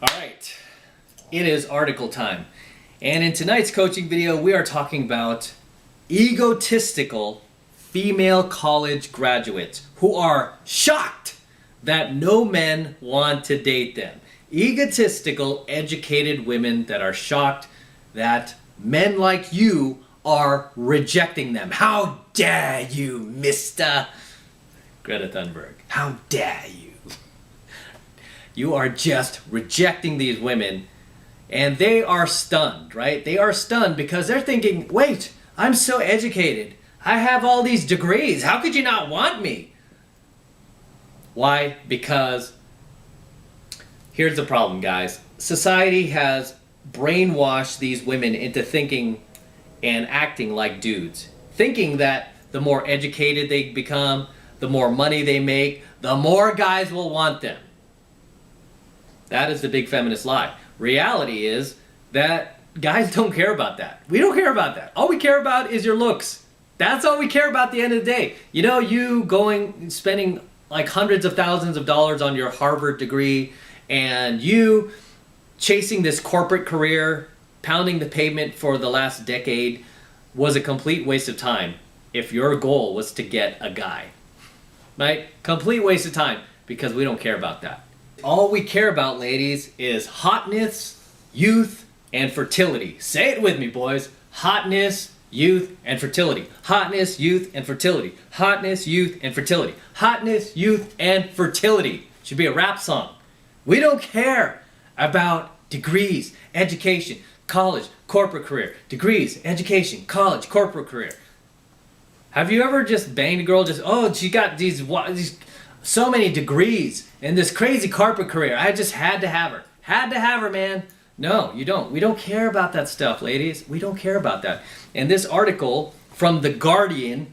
All right, it is article time. And in tonight's coaching video, we are talking about egotistical female college graduates who are shocked that no men want to date them. Egotistical, educated women that are shocked that men like you are rejecting them. How dare you, Mr. Greta Thunberg? How dare you? You are just rejecting these women, and they are stunned, right? They are stunned because they're thinking, wait, I'm so educated. I have all these degrees. How could you not want me? Why? Because here's the problem, guys. Society has brainwashed these women into thinking and acting like dudes. Thinking that the more educated they become, the more money they make, the more guys will want them. That is the big feminist lie. Reality is that guys don't care about that. We don't care about that. All we care about is your looks. That's all we care about at the end of the day. You know, you spending like hundreds of thousands of dollars on your Harvard degree, and you chasing this corporate career, pounding the pavement for the last decade, was a complete waste of time if your goal was to get a guy. Right? Complete waste of time, because we don't care about that. All we care about, ladies, is hotness, youth, and fertility. Say it with me, boys. Hotness, youth, and fertility. Hotness, youth, and fertility. Hotness, youth, and fertility. Hotness, youth, and fertility. Should be a rap song. We don't care about degrees, education, college, corporate career. Degrees, education, college, corporate career. Have you ever just banged a girl she got these so many degrees and this crazy corporate career. I just had to have her. Had to have her, man. No, you don't. We don't care about that stuff, ladies. We don't care about that. And this article from The Guardian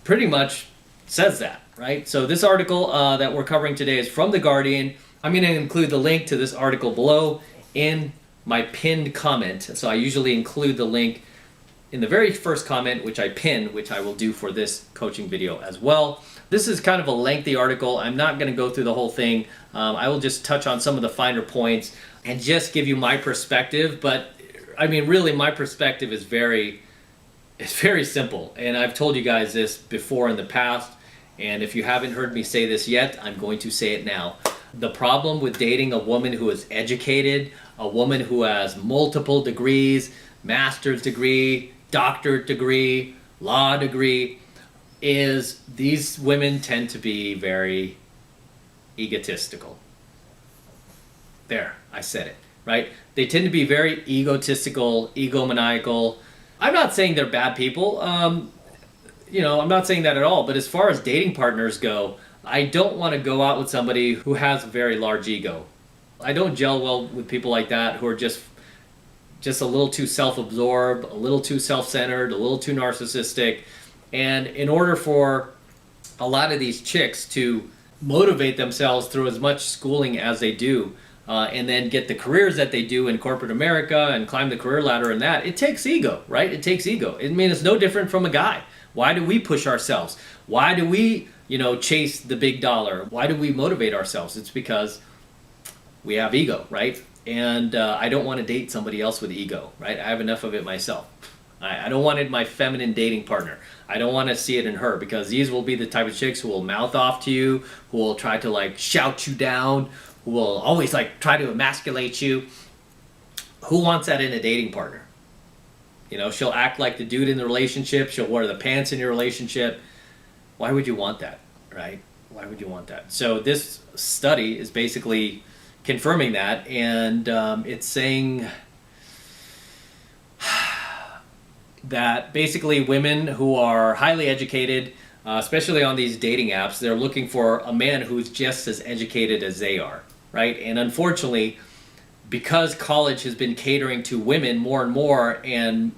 pretty much says that, right? So this article that we're covering today is from The Guardian. I'm going to include the link to this article below in my pinned comment. So I usually include the link in the very first comment, which I pin, which I will do for this coaching video as well. This is kind of a lengthy article. I'm not going to go through the whole thing. I will just touch on some of the finer points and just give you my perspective. But I mean, really, my perspective is very simple. And I've told you guys this before in the past. And if you haven't heard me say this yet, I'm going to say it now. The problem with dating a woman who is educated, a woman who has multiple degrees, master's degree, doctorate degree, law degree, is these women tend to be very egotistical. There, I said it, right? They tend to be very egotistical, egomaniacal. I'm not saying they're bad people. I'm not saying that at all. But as far as dating partners go, I don't want to go out with somebody who has a very large ego. I don't gel well with people like that who are just a little too self-absorbed, a little too self-centered, a little too narcissistic. And in order for a lot of these chicks to motivate themselves through as much schooling as they do, and then get the careers that they do in corporate America and climb the career ladder and that, it takes ego, right? It takes ego. I mean, it's no different from a guy. Why do we push ourselves? Why do we, chase the big dollar? Why do we motivate ourselves? It's because we have ego, right? And I don't want to date somebody else with ego, right? I have enough of it myself. I don't want it in my feminine dating partner. I don't want to see it in her, because these will be the type of chicks who will mouth off to you, who will try to shout you down, who will always try to emasculate you. Who wants that in a dating partner? She'll act like the dude in the relationship. She'll wear the pants in your relationship. Why would you want that, right? Why would you want that? So this study is basically confirming that, and it's saying that basically women who are highly educated, especially on these dating apps, they're looking for a man who's just as educated as they are, right? And unfortunately, because college has been catering to women more and more and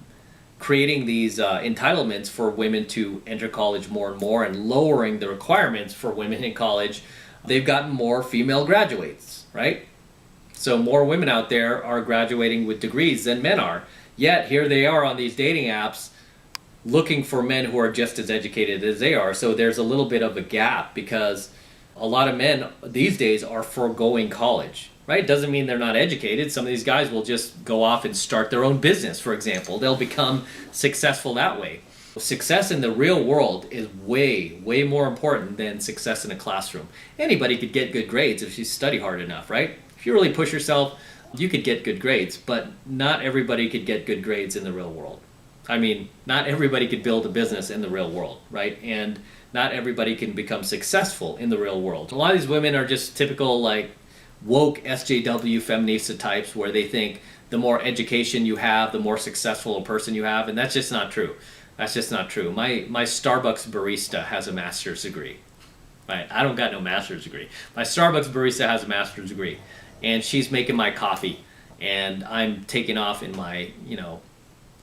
creating these entitlements for women to enter college more and more and lowering the requirements for women in college, they've gotten more female graduates, right? So more women out there are graduating with degrees than men are. Yet here they are on these dating apps looking for men who are just as educated as they are. So there's a little bit of a gap, because a lot of men these days are foregoing college. right? Doesn't mean they're not educated. Some of these guys will just go off and start their own business, for example. They'll become successful that way. Success in the real world is way, way more important than success in a classroom. Anybody could get good grades if you study hard enough, right? If you really push yourself, you could get good grades, but not everybody could get good grades in the real world. I mean, not everybody could build a business in the real world, right? And not everybody can become successful in the real world. A lot of these women are just typical, like, woke SJW feminista types where they think the more education you have, the more successful a person you have, and that's just not true. That's just not true. My Starbucks barista has a master's degree. Right? I don't got no master's degree. My Starbucks barista has a master's degree, and she's making my coffee, and I'm taking off in my,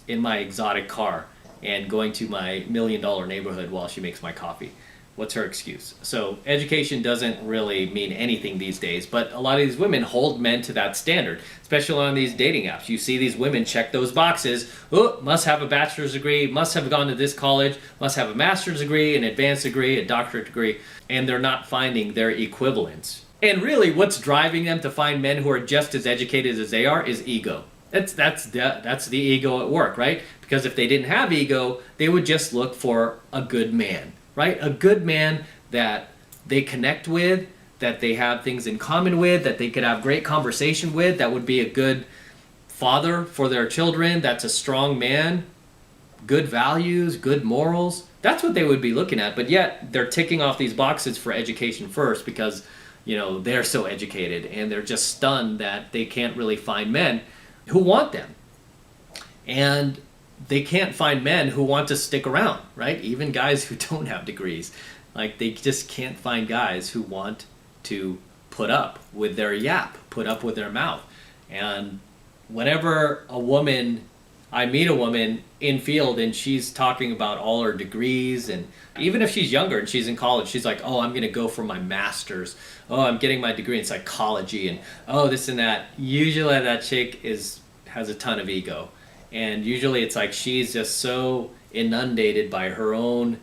in my exotic car and going to my $1 million neighborhood while she makes my coffee. What's her excuse? So education doesn't really mean anything these days, but a lot of these women hold men to that standard, especially on these dating apps. You see these women check those boxes. Oh, must have a bachelor's degree, must have gone to this college, must have a master's degree, an advanced degree, a doctorate degree, and they're not finding their equivalents. And really, what's driving them to find men who are just as educated as they are is ego. That's the ego at work, right? Because if they didn't have ego, they would just look for a good man. Right? A good man that they connect with, that they have things in common with, that they could have great conversation with, that would be a good father for their children, that's a strong man, good values, good morals. That's what they would be looking at, but yet they're ticking off these boxes for education first because, they're so educated and they're just stunned that they can't really find men who want them. And they can't find men who want to stick around, right? Even guys who don't have degrees. Like, they just can't find guys who want to put up with their yap, put up with their mouth. And whenever I meet a woman in field and she's talking about all her degrees, and even if she's younger and she's in college, she's like, oh, I'm going to go for my master's. Oh, I'm getting my degree in psychology, and oh, this and that. Usually that chick has a ton of ego. And usually it's like she's just so inundated by her own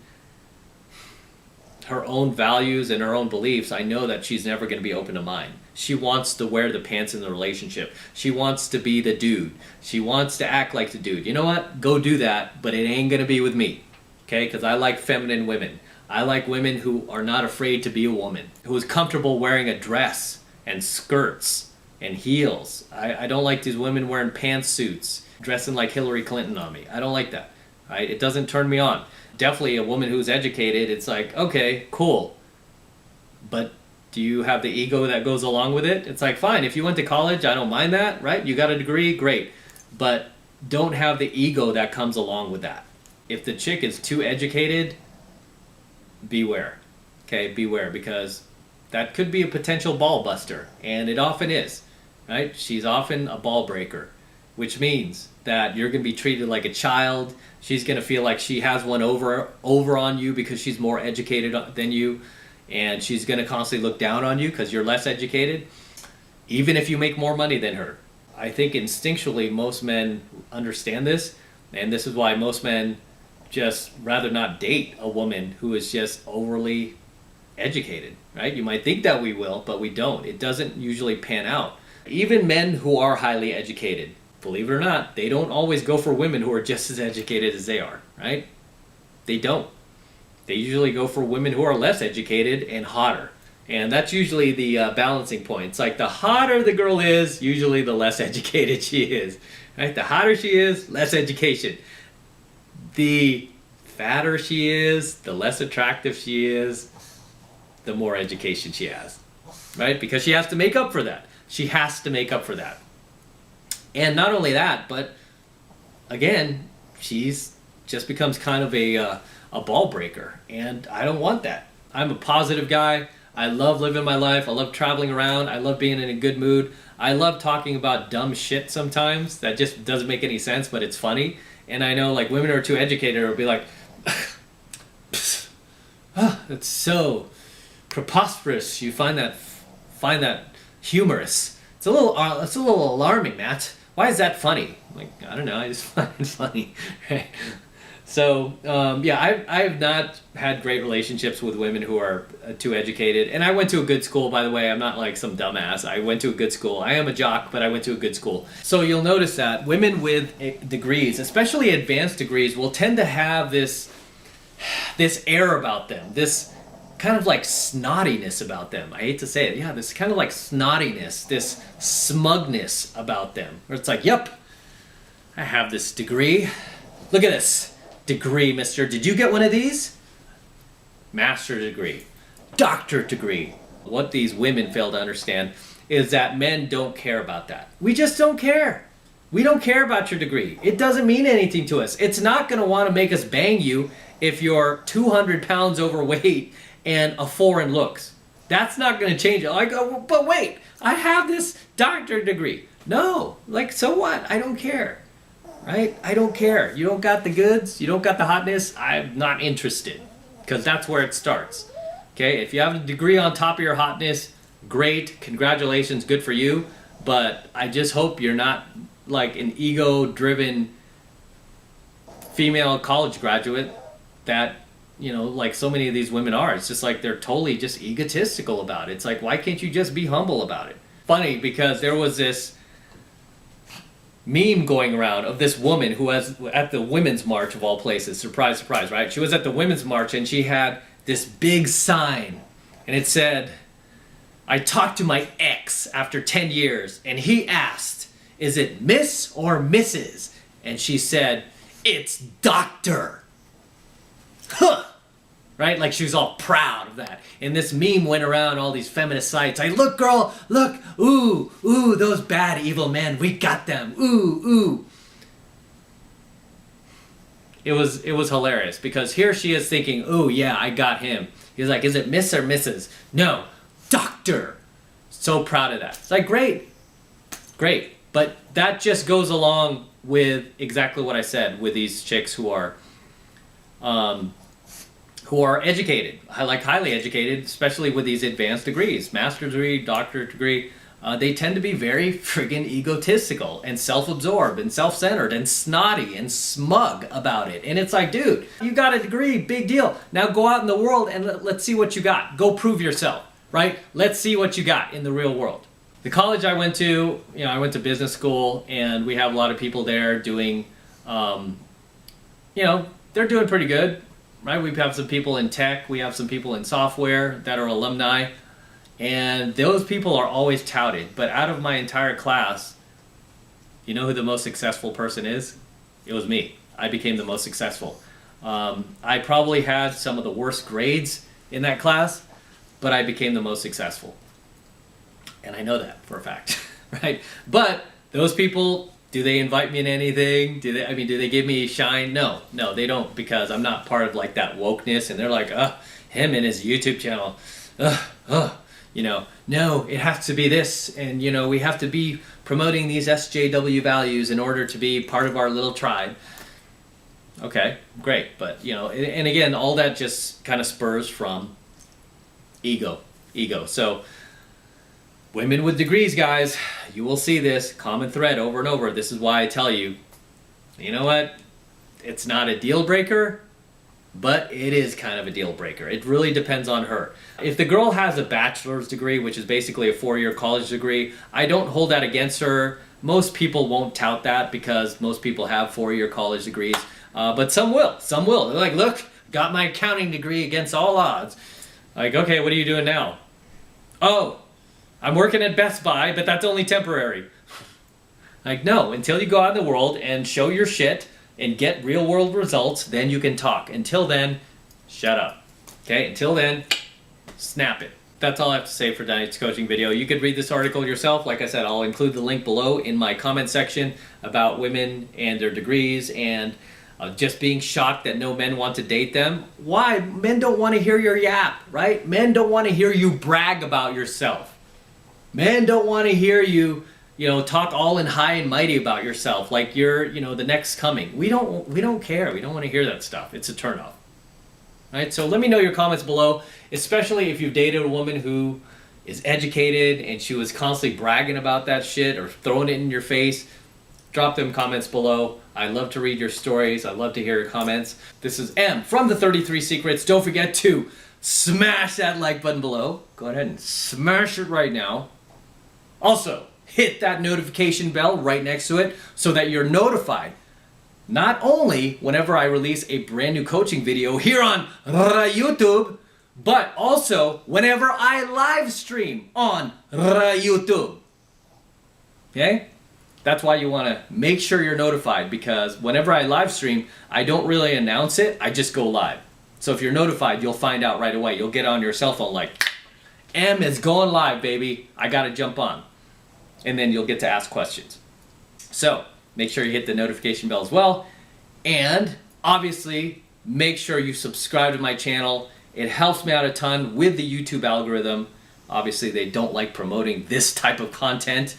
values and her own beliefs. I know that she's never going to be open to mine. She wants to wear the pants in the relationship. She wants to be the dude. She wants to act like the dude. You know what? Go do that, but it ain't going to be with me. Okay? Because I like feminine women. I like women who are not afraid to be a woman, who is comfortable wearing a dress and skirts and heels. I don't like these women wearing pantsuits, dressing like Hillary Clinton on me. I don't like that. Right? It doesn't turn me on. Definitely a woman who's educated, it's like, okay, cool. But do you have the ego that goes along with it? It's like, fine, if you went to college, I don't mind that, right? You got a degree, great. But don't have the ego that comes along with that. If the chick is too educated, beware. Okay, beware, because that could be a potential ball buster, and it often is, right? She's often a ball breaker, which means that you're going to be treated like a child. She's going to feel like she has one over on you because she's more educated than you, and she's going to constantly look down on you because you're less educated, even if you make more money than her. I think instinctually most men understand this, and this is why most men just rather not date a woman who is just overly educated, right? You might think that we will, but we don't. It doesn't usually pan out. Even men who are highly educated, believe it or not, they don't always go for women who are just as educated as they are, right? They don't. They usually go for women who are less educated and hotter. And that's usually the balancing point. It's like the hotter the girl is, usually the less educated she is, right? The hotter she is, less education. The fatter she is, the less attractive she is, the more education she has, right? Because she has to make up for that. She has to make up for that. And not only that, but again, she's just becomes kind of a ball breaker, and I don't want that. I'm a positive guy. I love living my life. I love traveling around. I love being in a good mood. I love talking about dumb shit sometimes that just doesn't make any sense, but it's funny. And I know, like, women who are too educated will be like, oh, that's so preposterous. You find that humorous. It's a little alarming, Matt. Why is that funny? Like, I don't know. I just find it funny. Right? So yeah, I have not had great relationships with women who are too educated. And I went to a good school, by the way. I'm not like some dumbass. I went to a good school. I am a jock, but I went to a good school. So you'll notice that women with degrees, especially advanced degrees, will tend to have this air about them, this kind of like snottiness about them. I hate to say it. Yeah, this kind of like snottiness, this smugness about them. Where it's like, yep, I have this degree. Look at this degree, mister. Did you get one of these? Master's degree, doctorate degree. What these women fail to understand is that men don't care about that. We just don't care. We don't care about your degree. It doesn't mean anything to us. It's not going to want to make us bang you if you're 200 pounds overweight and a foreign looks. That's not going to change it. Like, oh, but wait, I have this doctorate degree. No, like, so what? I don't care. Right? I don't care. You don't got the goods. You don't got the hotness. I'm not interested. Because that's where it starts. Okay? If you have a degree on top of your hotness, great. Congratulations. Good for you. But I just hope you're not like an ego-driven female college graduate that, you know, like so many of these women are. It's just like they're totally just egotistical about it. It's like, why can't you just be humble about it? Funny, because there was this meme going around of this woman who was at the Women's March of all places. Surprise, surprise, right? She was at the Women's March and she had this big sign and it said, I talked to my ex after 10 years and he asked, is it Miss or Mrs.? And she said, it's Doctor. Huh. Right? Like she was all proud of that. And this meme went around all these feminist sites. Like, look, girl, look. Ooh, ooh, those bad, evil men. We got them. Ooh, ooh. It was hilarious because here she is thinking, ooh, yeah, I got him. He's like, is it Miss or Mrs.? No, Doctor. So proud of that. It's like, great. Great. But that just goes along with exactly what I said with these chicks who are educated, like highly educated, especially with these advanced degrees, master's degree, doctorate degree. They tend to be very friggin' egotistical and self-absorbed and self-centered and snotty and smug about it. And it's like, dude, you got a degree, big deal. Now go out in the world and let's see what you got. Go prove yourself, right? Let's see what you got in the real world. The college I went to, you know, I went to business school and we have a lot of people there doing, you know, they're doing pretty good. Right, we have some people in tech, we have some people in software that are alumni, and those people are always touted. But out of my entire class, you know who the most successful person is? It was me. I became the most successful. I probably had some of the worst grades in that class, but I became the most successful. And I know that for a fact, right? But those people, do they invite me in anything? Do they give me shine? No, they don't, because I'm not part of like that wokeness. And they're like, him and his YouTube channel, you know, no, it has to be this. And, you know, we have to be promoting these SJW values in order to be part of our little tribe. Okay, great. But, you know, and again, all that just kind of spurs from ego. So, women with degrees, guys, you will see this common thread over and over. This is why I tell you, you know what? It's not a deal breaker, but it is kind of a deal breaker. It really depends on her. If the girl has a bachelor's degree, which is basically a 4-year college degree, I don't hold that against her. Most people won't tout that because most people have 4-year college degrees, but some will. They're like, look, got my accounting degree against all odds. Like, okay, what are you doing now? Oh, I'm working at Best Buy, but that's only temporary. Like, no, until you go out in the world and show your shit and get real world results, then you can talk. Until then, shut up. Okay, until then, snap it. That's all I have to say for tonight's coaching video. You could read this article yourself. Like I said, I'll include the link below in my comment section about women and their degrees and just being shocked that no men want to date them. Why? Men don't want to hear your yap, right? Men don't want to hear you brag about yourself. Men don't want to hear you, you know, talk all in high and mighty about yourself like you're, you know, the next coming. We don't care. We don't want to hear that stuff. It's a turnoff. Right? So let me know your comments below, especially if you've dated a woman who is educated and she was constantly bragging about that shit or throwing it in your face. drop them comments below. I love to read your stories. I love to hear your comments. This is M from the 33 Secrets. Don't forget to smash that like button below. Go ahead and smash it right now. Also, hit that notification bell right next to it so that you're notified not only whenever I release a brand new coaching video here on YouTube, but also whenever I live stream on YouTube. Okay? That's why you want to make sure you're notified, because whenever I live stream, I don't really announce it, I just go live. So if you're notified, you'll find out right away. You'll get on your cell phone like, M is going live, baby. I got to jump on. And then you'll get to ask questions. So make sure you hit the notification bell as well. And obviously, make sure you subscribe to my channel. It helps me out a ton with the YouTube algorithm. Obviously, they don't like promoting this type of content.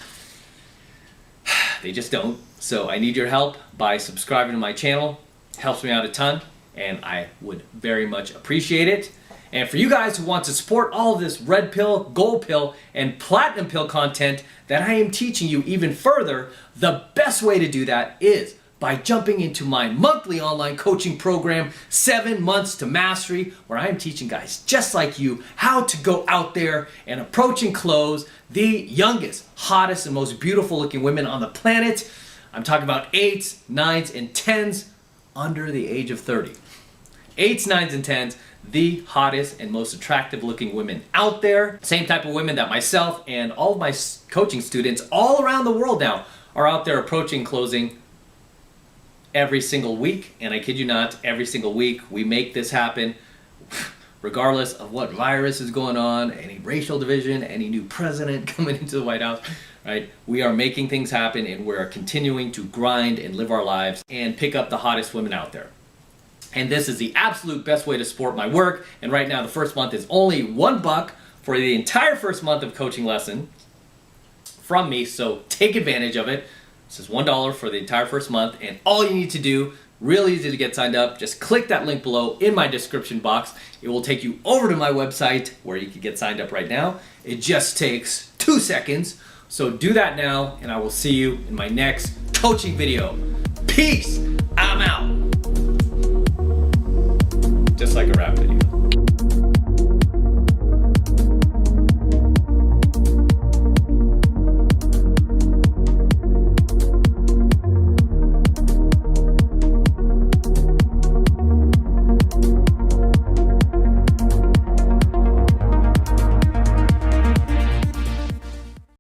They just don't. So I need your help by subscribing to my channel. It helps me out a ton, and I would very much appreciate it. And for you guys who want to support all of this red pill, gold pill, and platinum pill content that I am teaching you even further, the best way to do that is by jumping into my monthly online coaching program, 7 Months to Mastery, where I am teaching guys just like you how to go out there and approach and close the youngest, hottest, and most beautiful looking women on the planet. I'm talking about 8s, 9s, and 10s under the age of 30. 8s, 9s, and 10s, the hottest and most attractive looking women out there. Same type of women that myself and all of my coaching students all around the world now are out there approaching, closing every single week. And I kid you not, every single week we make this happen regardless of what virus is going on, any racial division, any new president coming into the White House, right? We are making things happen, and we're continuing to grind and live our lives and pick up the hottest women out there. And this is the absolute best way to support my work. And right now, the first month is only $1 for the entire first month of coaching lesson from me. So take advantage of it. This is $1 for the entire first month. And all you need to do, really easy to get signed up, just click that link below in my description box. It will take you over to my website where you can get signed up right now. It just takes 2 seconds. So do that now, and I will see you in my next coaching video. Peace. I'm out. Just like a rabbit.